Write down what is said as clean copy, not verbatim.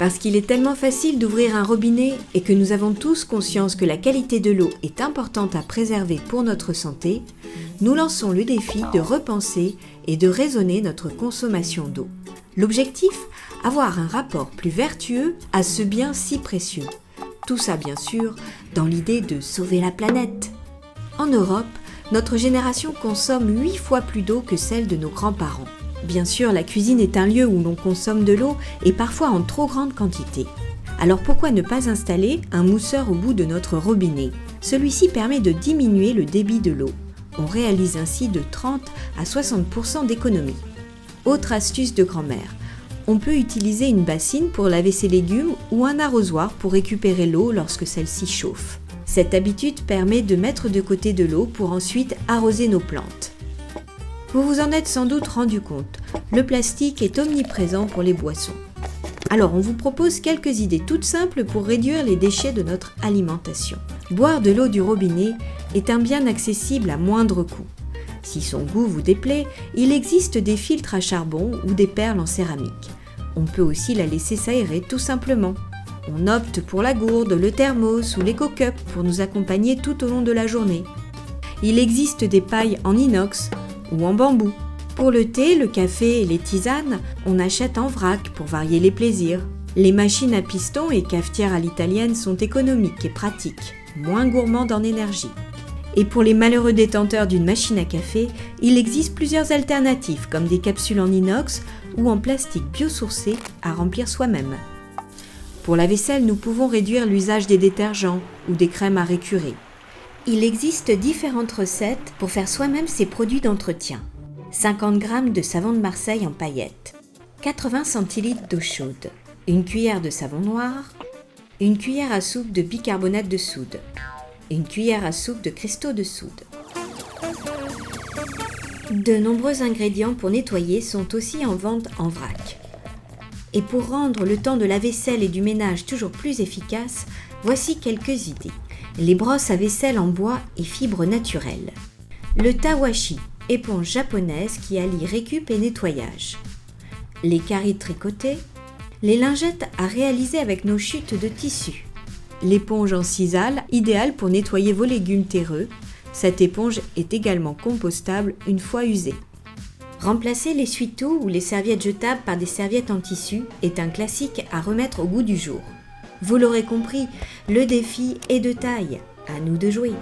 Parce qu'il est tellement facile d'ouvrir un robinet et que nous avons tous conscience que la qualité de l'eau est importante à préserver pour notre santé, nous lançons le défi de repenser et de raisonner notre consommation d'eau. L'objectif ? Avoir un rapport plus vertueux à ce bien si précieux. Tout ça bien sûr dans l'idée de sauver la planète. En Europe, notre génération consomme 8 fois plus d'eau que celle de nos grands-parents. Bien sûr, la cuisine est un lieu où l'on consomme de l'eau et parfois en trop grande quantité. Alors pourquoi ne pas installer un mousseur au bout de notre robinet ? Celui-ci permet de diminuer le débit de l'eau. On réalise ainsi de 30 à 60% d'économie. Autre astuce de grand-mère, on peut utiliser une bassine pour laver ses légumes ou un arrosoir pour récupérer l'eau lorsque celle-ci chauffe. Cette habitude permet de mettre de côté de l'eau pour ensuite arroser nos plantes. Vous vous en êtes sans doute rendu compte, le plastique est omniprésent pour les boissons. Alors on vous propose quelques idées toutes simples pour réduire les déchets de notre alimentation. Boire de l'eau du robinet est un bien accessible à moindre coût. Si son goût vous déplaît, il existe des filtres à charbon ou des perles en céramique. On peut aussi la laisser s'aérer tout simplement. On opte pour la gourde, le thermos ou l'éco-cup pour nous accompagner tout au long de la journée. Il existe des pailles en inox ou en bambou. Pour le thé, le café et les tisanes, on achète en vrac pour varier les plaisirs. Les machines à piston et cafetières à l'italienne sont économiques et pratiques, moins gourmandes en énergie. Et pour les malheureux détenteurs d'une machine à café, il existe plusieurs alternatives comme des capsules en inox ou en plastique biosourcé à remplir soi-même. Pour la vaisselle, nous pouvons réduire l'usage des détergents ou des crèmes à récurer. Il existe différentes recettes pour faire soi-même ses produits d'entretien. 50 g de savon de Marseille en paillettes, 80 centilitres d'eau chaude, une cuillère de savon noir, une cuillère à soupe de bicarbonate de soude, une cuillère à soupe de cristaux de soude. De nombreux ingrédients pour nettoyer sont aussi en vente en vrac. Et pour rendre le temps de la vaisselle et du ménage toujours plus efficace, voici quelques idées. Les brosses à vaisselle en bois et fibres naturelles. Le tawashi, éponge japonaise qui allie récup et nettoyage. Les caries tricotées. Les lingettes à réaliser avec nos chutes de tissu. L'éponge en sisal, idéale pour nettoyer vos légumes terreux. Cette éponge est également compostable une fois usée. Remplacer l'essuie-tout ou les serviettes jetables par des serviettes en tissu est un classique à remettre au goût du jour. Vous l'aurez compris, le défi est de taille. À nous de jouer.